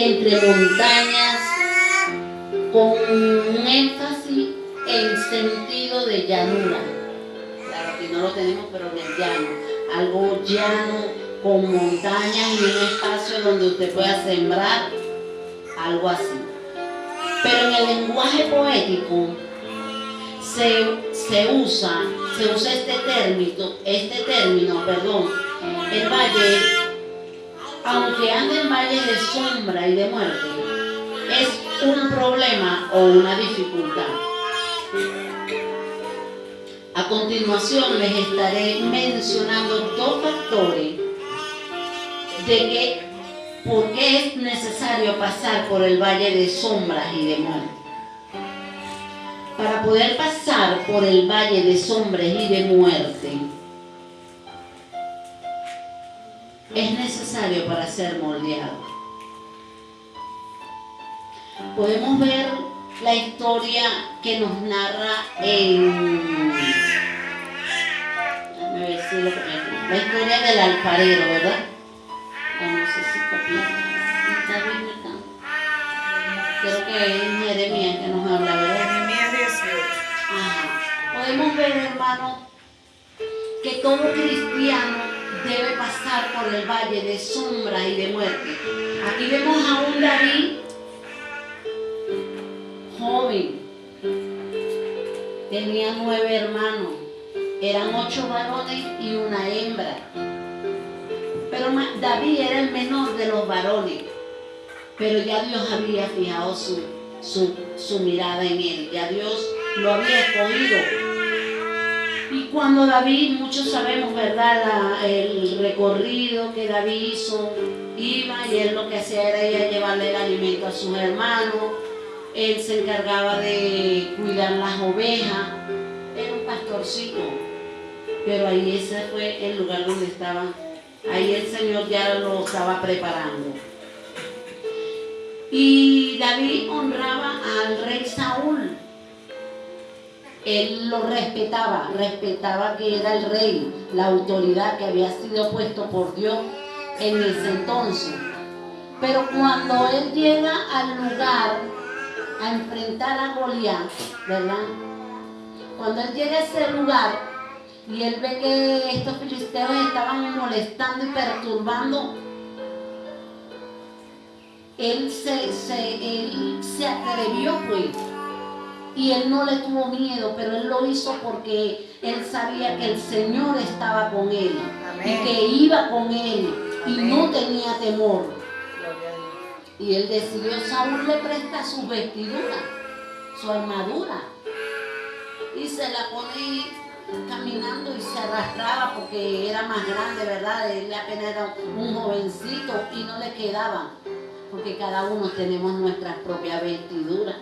entre montañas con un énfasis en sentido de llanura. Claro que no lo tenemos, pero en el llano. Algo llano con montañas y un espacio donde usted pueda sembrar, algo así. Pero en el lenguaje poético se usa este término, el valle, aunque anda en valle de sombra y de muerte, es un problema o una dificultad. A continuación les estaré mencionando dos factores de que por qué es necesario pasar por el valle de sombras y de muerte. Para poder pasar por el valle de sombras y de muerte, es necesario para ser moldeado. Podemos ver la historia que nos narra la historia del alfarero, ¿verdad? No sé si copiar. Creo que es Jeremías que nos habla, ¿verdad? Jeremías 18. Ajá. Podemos ver, hermano, que todo cristiano debe pasar por el valle de sombra y de muerte. Aquí vemos a un David joven, tenía 9 hermanos, eran 8 varones y una hembra. Pero David era el menor de los varones, pero ya Dios había fijado su mirada en él, ya Dios lo había escogido. Y cuando David, muchos sabemos, ¿verdad?, el recorrido que David hizo, iba y él lo que hacía era ir a llevarle el alimento a sus hermanos. Él se encargaba de cuidar las ovejas, era un pastorcito, pero ahí ese fue el lugar donde estaba, ahí el Señor ya lo estaba preparando. Y David honraba al rey Saúl, él lo respetaba que era el rey, la autoridad que había sido puesto por Dios en ese entonces. Pero cuando él llega al lugar a enfrentar a Goliat, ¿verdad? Cuando él llega a ese lugar y él ve que estos filisteos estaban molestando y perturbando, él se atrevió, pues, y él no le tuvo miedo, pero él lo hizo porque él sabía que el Señor estaba con él. Amén. Y que iba con él. Amén. Y no tenía temor. Y él decidió, Saúl le presta su vestidura, su armadura, y se la pone caminando y se arrastraba porque era más grande, ¿verdad? Él apenas era un jovencito y no le quedaba, porque cada uno tenemos nuestras propias vestiduras.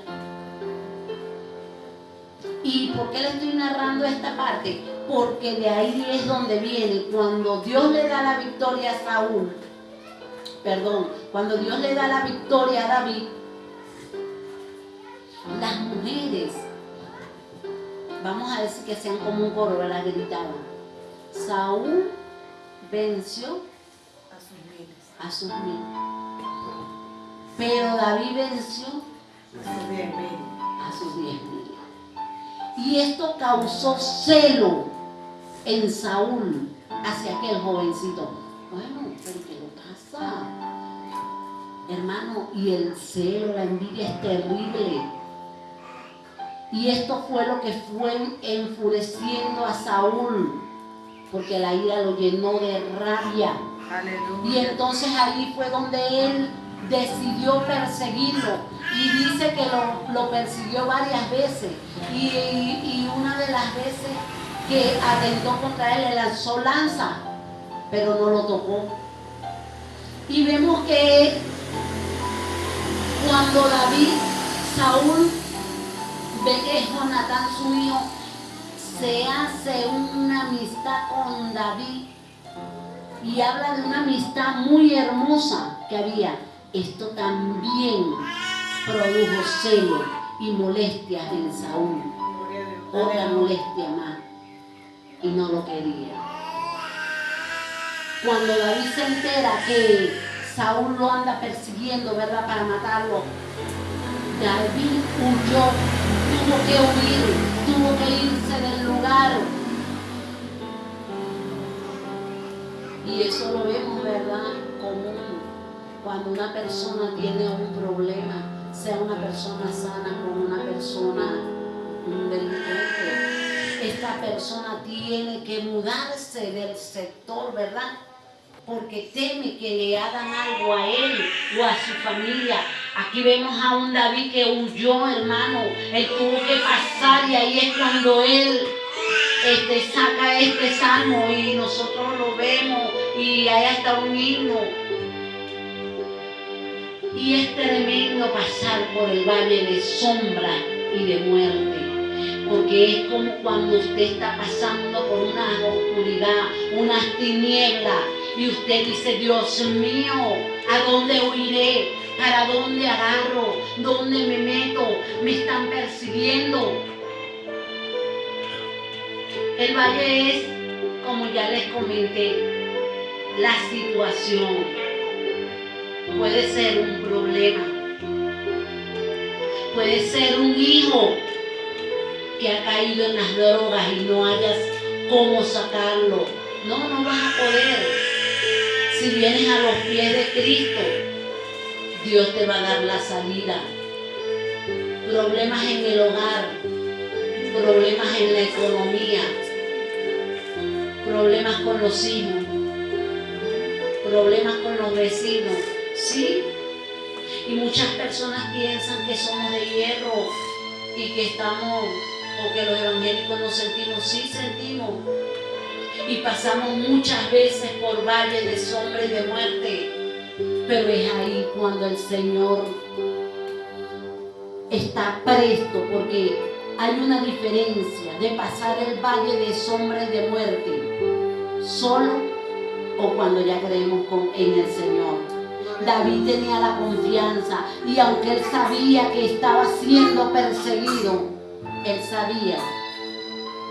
¿Y por qué le estoy narrando esta parte? Porque de ahí es donde viene, cuando Dios le da la victoria a Saúl, cuando Dios le da la victoria a David, las mujeres, vamos a decir que sean como un coro, ¿verdad?, gritaban, Saúl venció a sus 1000, pero David venció a sus 10,000. Y esto causó celo en Saúl hacia aquel jovencito. Bueno, pero ¿qué le pasa? Hermano, y el celo, la envidia es terrible. Y esto fue lo que fue enfureciendo a Saúl, porque la ira lo llenó de rabia. Aleluya. Y entonces ahí fue donde él decidió perseguirlo. Y dice que lo persiguió varias veces. Y una de las veces que atentó contra él, le lanzó lanza, pero no lo tocó. Y vemos que cuando Saúl ve que Jonatán, su hijo, se hace una amistad con David y habla de una amistad muy hermosa que había, esto también produjo celo y molestias en Saúl, otra molestia más, y no lo quería. Cuando David se entera que Saúl lo anda persiguiendo, ¿verdad? Para matarlo. David huyó, tuvo que huir, tuvo que irse del lugar. Y eso lo vemos, ¿verdad? Común. Cuando una persona tiene un problema, sea una persona sana como una persona delincuente, esta persona tiene que mudarse del sector, ¿verdad? Porque teme que le hagan algo a él o a su familia. Aquí vemos a un David que huyó, hermano. Él tuvo que pasar y ahí es cuando él saca este salmo y nosotros lo vemos y hay hasta un himno. Y es tremendo pasar por el valle de sombra y de muerte, porque es como cuando usted está pasando por una oscuridad, unas tinieblas, y usted dice, Dios mío, ¿a dónde huiré? ¿Para dónde agarro? ¿Dónde me meto? Me están persiguiendo. El valle es, como ya les comenté, la situación. Puede ser un problema, puede ser un hijo que ha caído en las drogas y no hayas cómo sacarlo. No vas a poder. Si vienes a los pies de Cristo, Dios te va a dar la salida. Problemas en el hogar, problemas en la economía, problemas con los hijos, problemas con los vecinos. Sí, y muchas personas piensan que somos de hierro y que estamos, o que los evangélicos no sentimos. Sí sentimos, y pasamos muchas veces por valles de sombra y de muerte, pero es ahí cuando el Señor está presto, porque hay una diferencia de pasar el valle de sombra y de muerte solo o cuando ya creemos en el Señor. David tenía la confianza, y aunque él sabía que estaba siendo perseguido, él sabía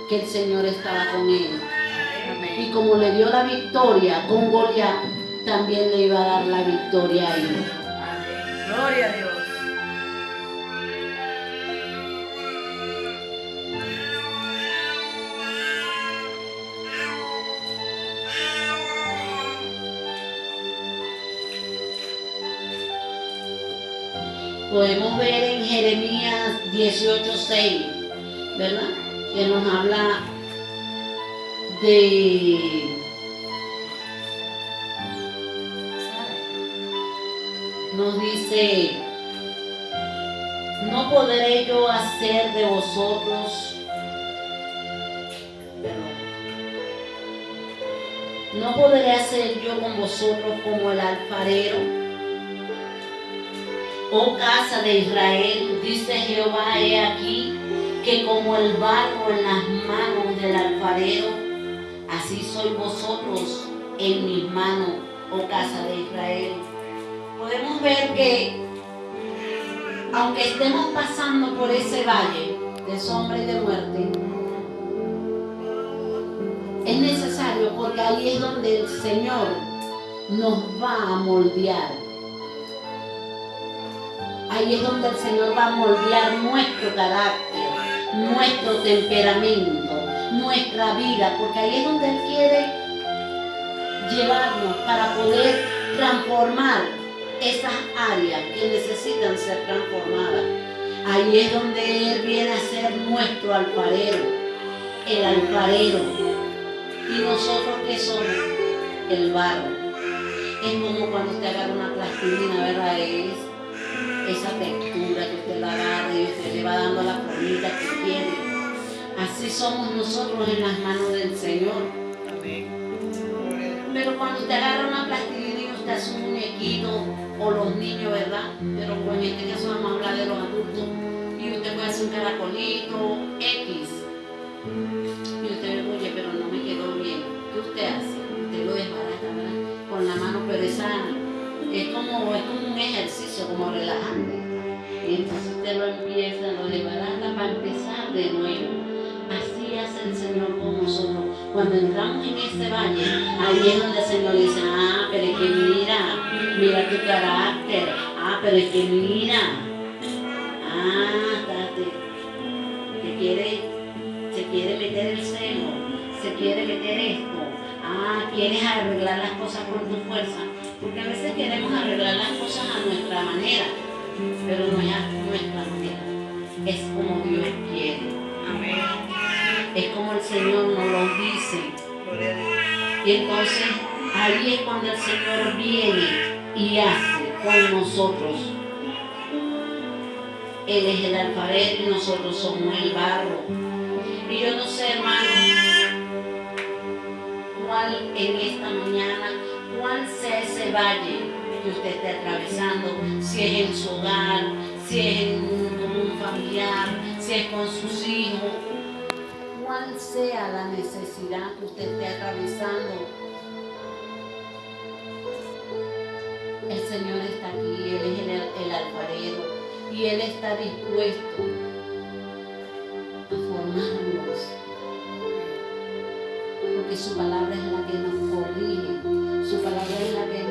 que el Señor estaba con él. Y como le dio la victoria con Goliat, también le iba a dar la victoria a él. Gloria a Dios. Podemos ver en Jeremías 18:6, ¿verdad? Que nos habla nos dice, no podré yo hacer de vosotros, no podré hacer yo con vosotros como el alfarero. Oh casa de Israel, dice Jehová, he aquí que como el barro en las manos del alfarero, así sois vosotros en mis manos, oh casa de Israel. Podemos ver que aunque estemos pasando por ese valle de sombra y de muerte, es necesario, porque ahí es donde el Señor nos va a moldear. Ahí es donde el Señor va a moldear nuestro carácter, nuestro temperamento, nuestra vida, porque ahí es donde Él quiere llevarnos para poder transformar esas áreas que necesitan ser transformadas. Ahí es donde Él viene a ser nuestro alfarero, el alfarero. ¿Y nosotros qué somos? El barro. Es como cuando usted agarra una plastilina, ¿verdad? Es esa textura que usted la agarra y usted le va dando la formita que quiere. Así somos nosotros en las manos del Señor. Pero cuando usted agarra una plastilina y usted hace un muñequito, o los niños, ¿verdad? Pero en este caso vamos a hablar de los adultos, y usted puede hacer un caracolito X, y usted ve, oye, pero no me quedó bien. ¿Qué usted hace? Usted lo desbarata, ¿verdad? Con la mano, pero esa es como un ejercicio, como relajante. Y entonces usted lo empieza, lo desbarata para empezar de nuevo. Así hace el Señor con nosotros. Cuando entramos en ese valle, ahí es donde el Señor dice, pero es que mira tu carácter, pero es que mira, se quiere meter el celo, se quiere meter esto, quieres arreglar las cosas con tu fuerza, porque a veces queremos arreglar las cosas a nuestra manera, pero no es a nuestra manera, es como Dios quiere. Amén. Es como el Señor nos lo dice. Gloria a Dios. Y entonces ahí es cuando el Señor viene y hace con nosotros. Él es el alfarero y nosotros somos el barro. Y yo no sé, hermano, cuál en esta mañana, cuál sea ese valle que usted esté atravesando, si es en su hogar, si es con un familiar, si es con sus hijos, cuál sea la necesidad que usted esté atravesando. El Señor está aquí, Él es el alfarero y Él está dispuesto a formarnos, porque su palabra es la que nos corrige, su palabra es la que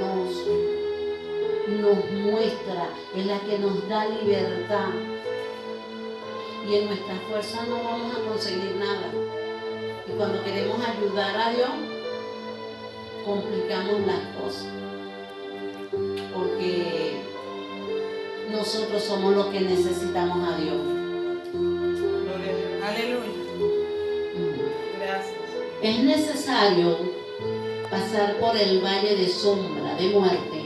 nos muestra, es la que nos da libertad. Y en nuestra fuerza no vamos a conseguir nada. Y cuando queremos ayudar a Dios, complicamos las cosas. Porque nosotros somos los que necesitamos a Dios. Gloria a Dios. Aleluya. Gracias. Es necesario pasar por el valle de sombra, de muerte,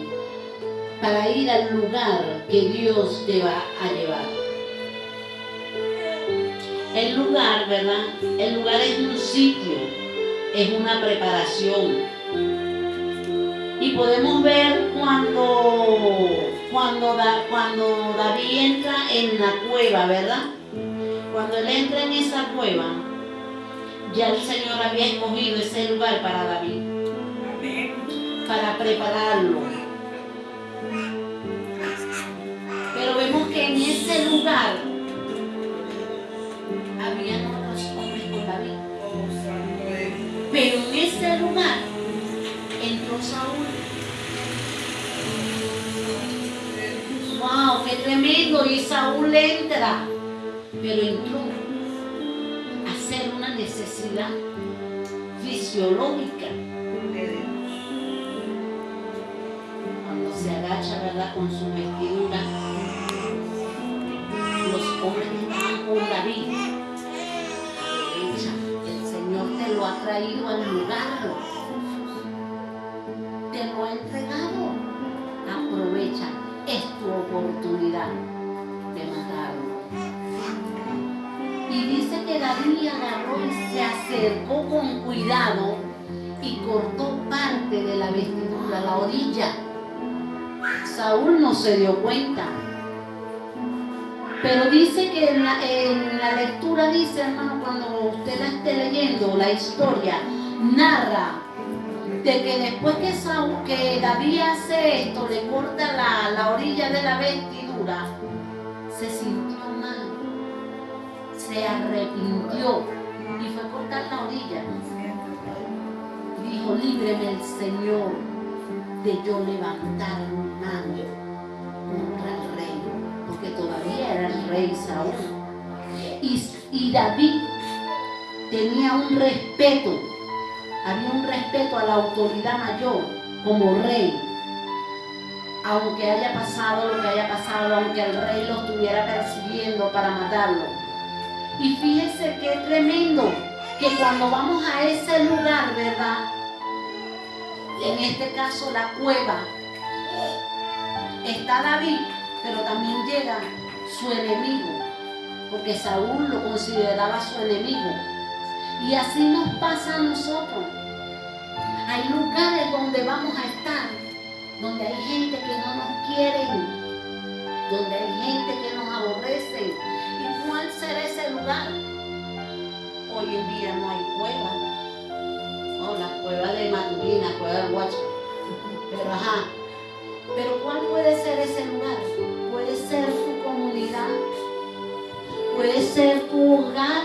para ir al lugar que Dios te va a llevar. El lugar, ¿verdad? El lugar es un sitio, es una preparación. Y podemos ver cuando David entra en la cueva, ¿verdad? Cuando él entra en esa cueva, ya el Señor había escogido ese lugar para David, para prepararlo. Pero vemos que en ese lugar habían otros hombres con David. Pero en ese lugar entró Saúl. ¡Wow! ¡Qué tremendo! Y Saúl entra, pero entró a hacer una necesidad fisiológica. Cuando se agacha, ¿verdad? Con su vestidura, los hombres que estaban con David, aprovecha, el Señor te lo ha traído al lugar, te lo ha entregado, aprovecha, es tu oportunidad de matarlo. Y dice que David agarró y se acercó con cuidado y cortó parte de la vestidura, la orilla. Saúl no se dio cuenta. Pero dice que en la lectura dice, hermano, cuando usted la esté leyendo, la historia narra de que después que David hace esto, le corta la orilla de la vestidura, se sintió mal, se arrepintió y fue a cortar la orilla. Dijo, líbreme el Señor de yo levantar un mano contra el rey, porque todavía era el rey Saúl. Y David tenía un respeto, había un respeto a la autoridad mayor como rey, aunque haya pasado lo que haya pasado, aunque el rey lo estuviera persiguiendo para matarlo. Y fíjese qué tremendo que cuando vamos a ese lugar, ¿verdad? En este caso la cueva, está David, pero también llega su enemigo, porque Saúl lo consideraba su enemigo. Y así nos pasa a nosotros. Hay lugares donde vamos a estar, donde hay gente que no nos quiere, donde hay gente que nos aborrece. ¿Y cuál será ese lugar? Hoy en día no hay cueva. No, la cueva de Maturín, la cueva del Guacho. Pero ¿cuál puede ser ese lugar? Puede ser tu comunidad, puede ser tu hogar,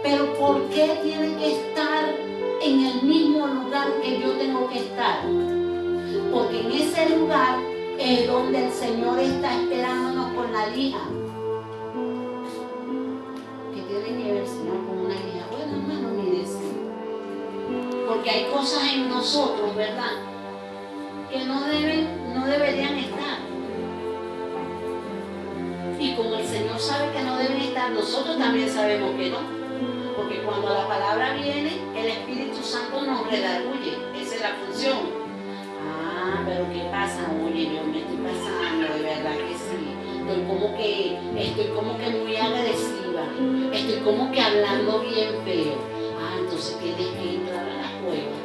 Pero ¿por qué tiene que estar en el mismo lugar que yo tengo que estar? Porque en ese lugar es donde el Señor está esperándonos con la lija. ¿Qué tiene que ver el Señor con una lija? Bueno, hermano, mire, sí. Porque hay cosas en nosotros, ¿verdad?, que no deberían estar. Y como el Señor sabe que no deben estar, nosotros también sabemos que no. Porque cuando la palabra viene, el Espíritu Santo nos redarguye. Esa es la función. Ah, pero ¿qué pasa? Oye, yo me estoy pasando, de verdad que sí. Estoy como que muy agresiva. Estoy como que hablando bien feo. Ah, entonces tienes que entrar a la cueva.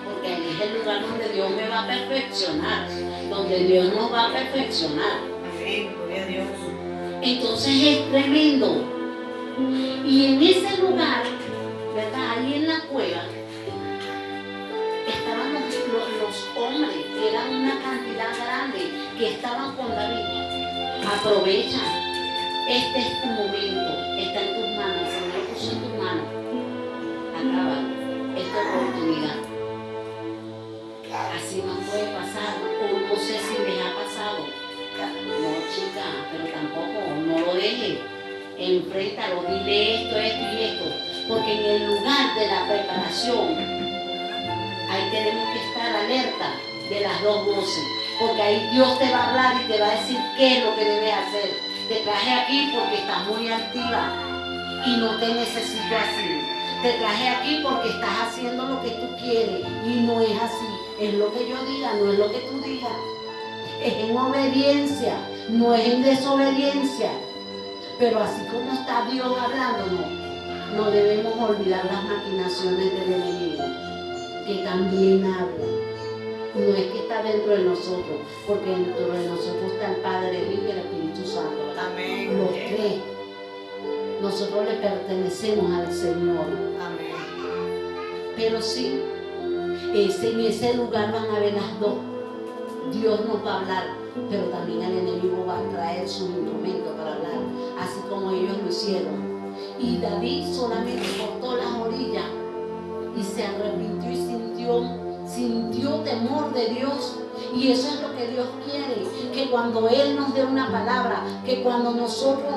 Porque ahí es el lugar donde Dios me va a perfeccionar. Donde Dios nos va a perfeccionar. Amén, gloria a Dios. Entonces es tremendo. Y en ese lugar, ¿verdad?, ahí en la cueva, estaban los hombres, que eran una cantidad grande, que estaban con David. Aprovecha, este es tu momento, está en tus manos, el Señor puso en tus manos. Acaba esta oportunidad. Así nos puede pasar, o no sé si les ha pasado. No, chica, pero tampoco, no lo dejes. Enfréntalo, dile esto y esto. Porque en el lugar de la preparación, ahí tenemos que estar alerta de las dos voces. Porque ahí Dios te va a hablar y te va a decir qué es lo que debes hacer. Te traje aquí porque estás muy activa y no te necesito así. Te traje aquí porque estás haciendo lo que tú quieres y no es así. Es lo que yo diga, no es lo que tú digas. Es en obediencia, no es en desobediencia. Pero así como está Dios hablándonos, no debemos olvidar las maquinaciones del enemigo, que también habla. No es que está dentro de nosotros, porque dentro de nosotros está el Padre, el Hijo y el Espíritu Santo. Amén. Los tres. Nosotros le pertenecemos al Señor. Amén. Pero sí, en ese lugar van a ver las dos. Dios nos va a hablar, pero también el enemigo va a traer sus instrumentos para hablar, así como ellos lo hicieron. Y David solamente cortó las orillas y se arrepintió y sintió temor de Dios. Y eso es lo que Dios quiere, que cuando Él nos dé una palabra, que cuando nosotros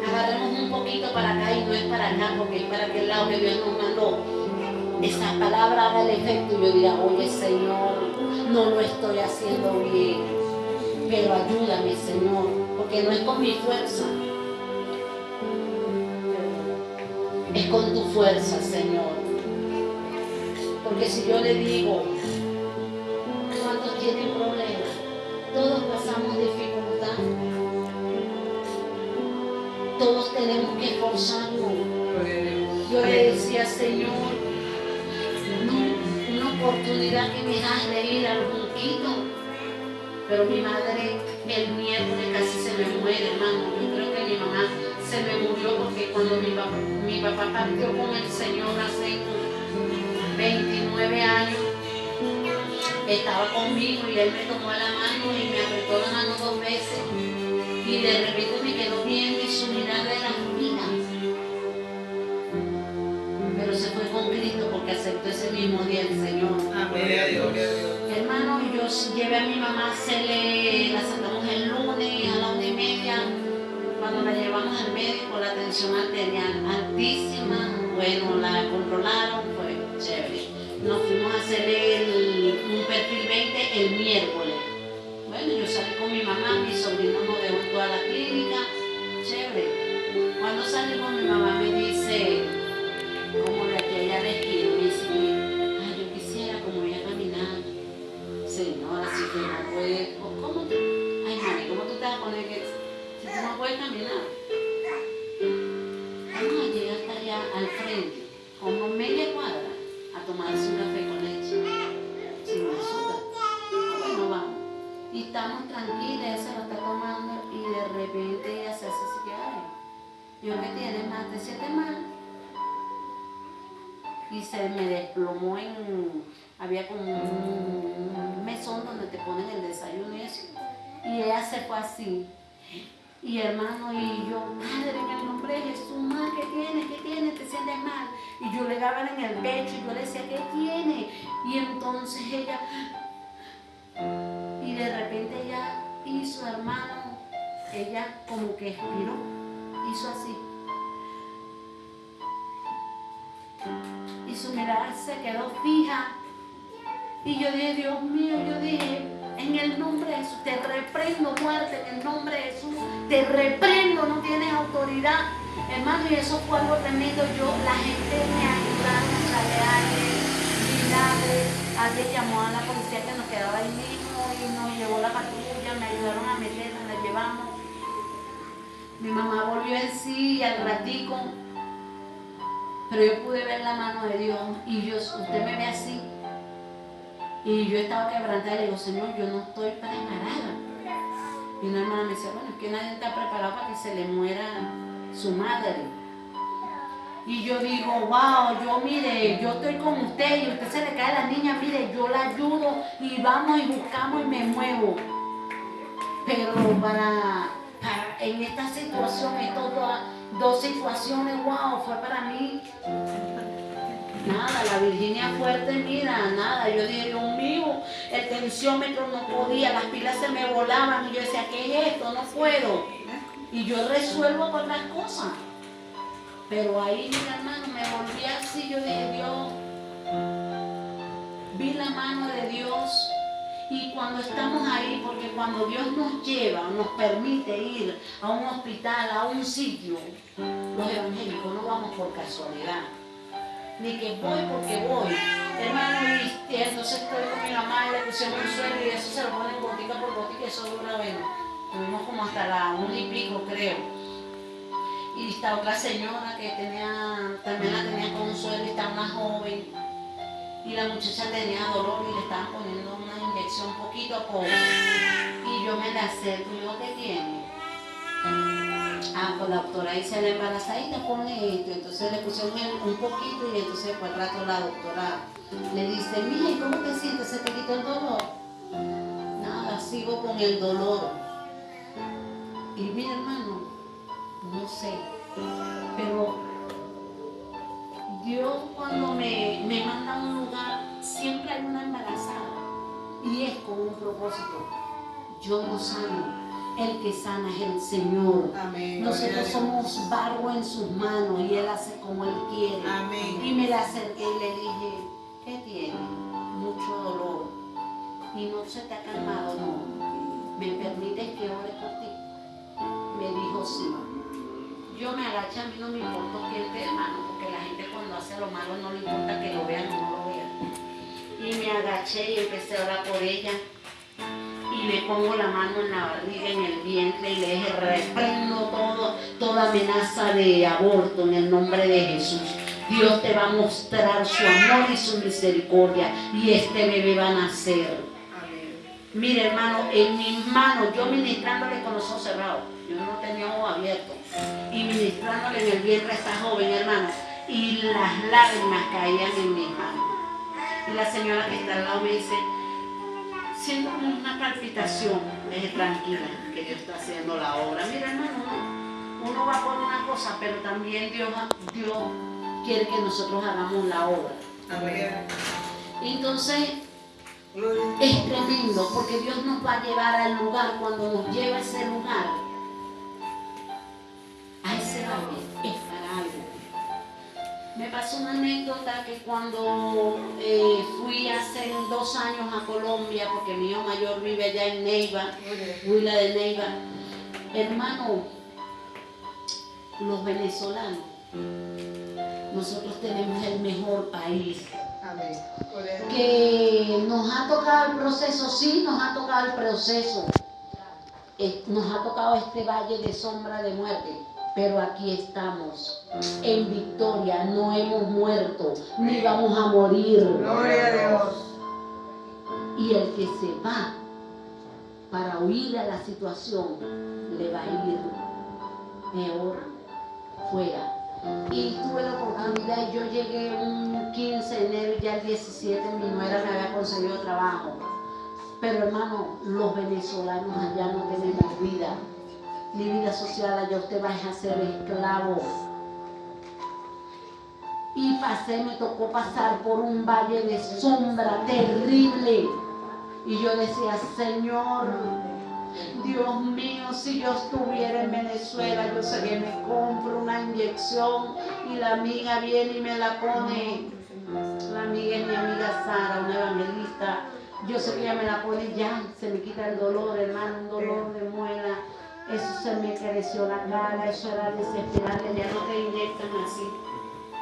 agarremos un poquito para acá y no es para acá, porque es para aquel lado que Dios nos mandó, esa palabra haga el efecto y yo diga, oye Señor, no lo estoy haciendo bien, pero ayúdame Señor, porque no es con mi fuerza, es con tu fuerza, Señor. Porque si yo le digo, ¿cuántos tienen problemas? Todos pasamos dificultad, todos tenemos que esforzarnos. Yo le decía, Señor, una oportunidad que me das de ir al Junquito. Pero mi madre el miércoles casi se me muere, hermano. Yo creo que mi mamá se me murió porque cuando mi papá partió con el Señor hace 29 años, estaba conmigo y él me tomó la mano y me apretó la mano 2 veces. Y de repente me quedó viendo y su mirada era mía. Pero se fue con Cristo porque aceptó ese mismo día el Señor. Amén. Hermano, yo llevé a mi mamá, la sacamos el lunes a la 1:30. Cuando la llevamos al médico, la tensión arterial altísima. Bueno, la controlaron, fue chévere. Nos fuimos a hacer un perfil 20 el miércoles. Bueno, yo salí con mi mamá, mi sobrino nos dejó en toda la clínica, chévere. Cuando salí con mi mamá me dice, como de aquí a allá le esquina, me dice, ay, yo quisiera como ella caminar. Señora, si tú no puedes, ¿cómo tú? Ay, mami, ¿cómo tú te vas a poner que si tú no puedes caminar? Vamos a llegar hasta allá al frente, como media cuadra, a tomarse un café con leche, sin azúcar. Bueno, vamos. Y estamos tranquilas, ella se lo está tomando y de repente ella se hace así que, ay, yo que tiene más de 7 más. Y se me desplomó había como un mesón donde te ponen el desayuno y eso. Y ella se fue así. Y hermano, y yo, Padre, en el nombre de Jesús, Y yo le daba en el pecho y yo le decía, ¿qué tiene? Y entonces ella, y de repente ella hizo, hermano, ella como que expiró, hizo así. Y su mirada se quedó fija. Y yo dije, Dios mío, yo dije, en el nombre de Jesús, te reprendo muerte, en el nombre de Jesús, te reprendo, no tienes autoridad. Hermano, y eso fue algo tremendo. La gente me ayudaron a traer a alguien, alguien llamó a la policía que nos quedaba ahí mismo y nos llevó la patrulla, me ayudaron a meterla, la llevamos. Mi mamá volvió en sí y al ratico, pero yo pude ver la mano de Dios y usted me ve así. Y yo estaba quebrantada y le digo, Señor, yo no estoy preparada. Y una hermana me decía, bueno, es que nadie está preparado para que se le muera su madre. Y yo digo, wow, mire, yo estoy con usted y usted se le cae a la niña, mire, yo la ayudo y vamos y buscamos y me muevo. Pero en esta situación, estas dos situaciones, wow, fue para mí. Nada, la Virginia fuerte, mira, nada. Yo dije, Dios mío, el tensiómetro no podía, las pilas se me volaban y yo decía, ¿qué es esto? No puedo. Y yo resuelvo con las cosas. Pero ahí, mi hermano, me volví así, yo dije, Dios, vi la mano de Dios. Y cuando estamos ahí, porque cuando Dios nos lleva, nos permite ir a un hospital, a un sitio, los evangélicos no vamos por casualidad. Ni que voy porque voy, hermano, y entonces estoy con mi mamá y le pusieron un suelo y eso se lo ponen gotica por gotica y eso dura, bueno, tuvimos como hasta la 1:00 creo. Y está otra señora que también la tenía con un suelo y está una joven y la muchacha tenía dolor y le estaban poniendo una inyección poquito a poco y yo me la acerco y digo, ¿qué tiene? Pues la doctora dice, la embarazadita pone esto, entonces le pusieron un poquito y entonces por el rato la doctora le dice, mija, ¿y cómo te sientes? ¿Se te quitó el dolor? Nada, sigo con el dolor. Y mira, hermano, no sé, pero Dios cuando me manda a un lugar, siempre hay una embarazada y es con un propósito. Yo no sano. El que sana es el Señor. Amén. Nosotros somos barro en sus manos y Él hace como Él quiere. Amén. Y me la acerqué y le dije, ¿qué tiene? Mucho dolor. Y no se te ha calmado, no. ¿Me permites que ore por ti? Me dijo sí. Yo me agaché, a mí no me importó quién esté, hermano, porque la gente cuando hace lo malo no le importa que lo vean o no lo vean. Y me agaché y empecé a orar por ella. Y le pongo la mano en la barriga, en el vientre y le dije, reprendo toda amenaza de aborto en el nombre de Jesús. Dios te va a mostrar su amor y su misericordia y este bebé va a nacer. Mire, hermano, en mis manos, yo ministrándole con los ojos cerrados, yo no tenía ojos abiertos, y ministrándole en el vientre a esta joven, hermano, y las lágrimas caían en mis manos. Y la señora que está al lado me dice, siento como una palpitación, le dije, tranquila, que Dios está haciendo la obra. Mira, hermano, uno va por una cosa, pero también Dios quiere que nosotros hagamos la obra. Amén. Entonces, es tremendo, porque Dios nos va a llevar al lugar. Cuando nos lleva a ese lugar, a ese valle, es para algo. Me pasó una anécdota que cuando fui hace 2 años a Colombia, porque mi hijo mayor vive allá en Neiva, Huila de Neiva. Hermano, los venezolanos, nosotros tenemos el mejor país. Amén. Que nos ha tocado el proceso, sí, nos ha tocado el proceso. Nos ha tocado este valle de sombra de muerte. Pero aquí estamos, en victoria, no hemos muerto, ni vamos a morir. Gloria a Dios. Y el que se va para huir a la situación, le va a ir peor fuera. Y tuve la oportunidad, yo llegué un 15 de enero y ya el 17 mi nuera me había conseguido trabajo. Pero hermano, los venezolanos allá no tenemos vida. Ni vida social, allá usted va a ser esclavo. Y me tocó pasar por un valle de sombra terrible. Y yo decía, Señor, Dios mío, si yo estuviera en Venezuela, yo sé que me compro una inyección y la amiga viene y me la pone. La amiga es mi amiga Sara, una evangelista. Yo sé que ella me la pone ya, se me quita el dolor, hermano, un dolor de muela. Eso se me creció la cara, eso era desesperante, ya no te inyectan así.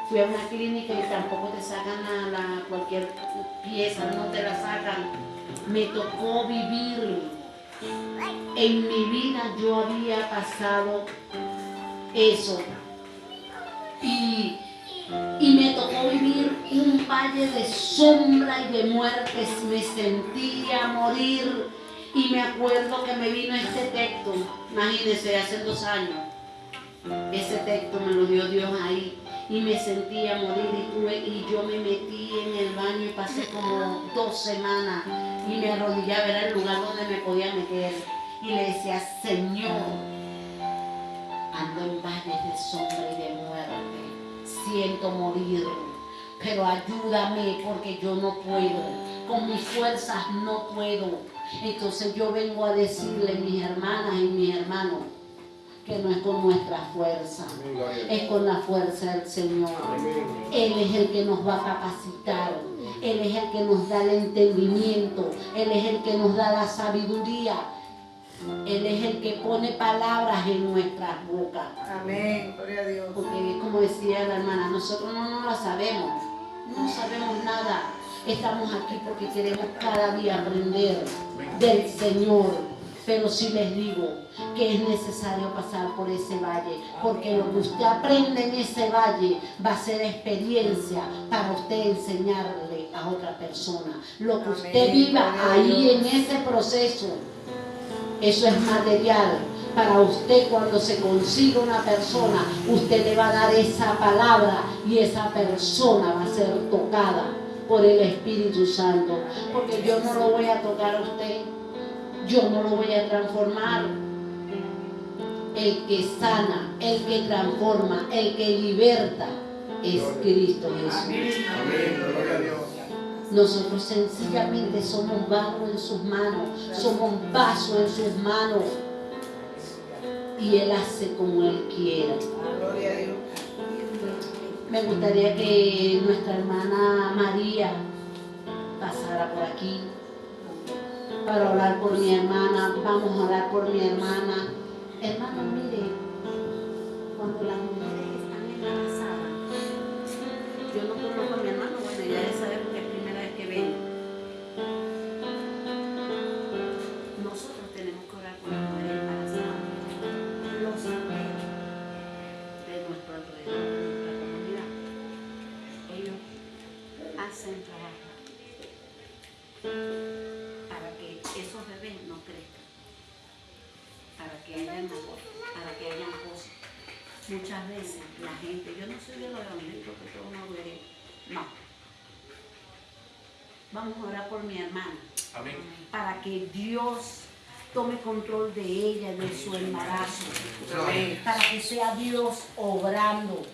Fui a una clínica y tampoco te sacan cualquier pieza, no te la sacan. Me tocó vivir. En mi vida yo había pasado eso. Y me tocó vivir un valle de sombra y de muerte. Me sentía morir. Y me acuerdo que me vino este texto, imagínense, hace 2 años. Ese texto me lo dio Dios ahí. Y me sentía morir y yo me metí en el baño y pasé como 2 semanas. Y me arrodillaba, era el lugar donde me podía meter. Y le decía, Señor, ando en valles de sombra y de muerte. Siento morir, pero ayúdame porque yo no puedo. Con mis fuerzas no puedo. Entonces yo vengo a decirle, mis hermanas y mis hermanos, que no es con nuestra fuerza, es con la fuerza del Señor. Él es el que nos va a capacitar, Él es el que nos da el entendimiento, Él es el que nos da la sabiduría, Él es el que pone palabras en nuestras bocas. Amén, gloria a Dios. Porque como decía la hermana, nosotros no la sabemos, no sabemos nada. Estamos aquí porque queremos cada día aprender del Señor. Pero sí les digo que es necesario pasar por ese valle, porque lo que usted aprende en ese valle va a ser experiencia para usted enseñarle a otra persona. Lo que usted viva ahí en ese proceso, eso es material. Para usted cuando se consiga una persona, usted le va a dar esa palabra y esa persona va a ser tocada por el Espíritu Santo. Porque yo no lo voy a tocar a usted. Yo no lo voy a transformar. El que sana, el que transforma, el que liberta es Cristo Jesús. Amén, gloria a Dios. Nosotros sencillamente somos barro en sus manos, somos vaso en sus manos. Y Él hace como Él quiere. Gloria a Dios. Me gustaría que nuestra hermana María pasara por aquí para orar por mi hermana. Vamos a orar por mi hermana. Hermano, mire, cuando las mujeres están embarazadas, yo no conozco a mi hermano, bueno, ya de saber porque es primera vez que ven. Nosotros tenemos que orar por las mujeres embarazadas, los abuelos de nuestro alrededor, de nuestra comunidad. Ellos hacen trabajo para que esos bebés no crezcan, para que hayan amor, para que hayan cosas. Muchas veces la gente, yo no soy de los evangélicos que todo no duele, no. Vamos a orar por mi hermana. Amén. Para que Dios tome control de ella, de su embarazo. Amén. Para que sea Dios obrando.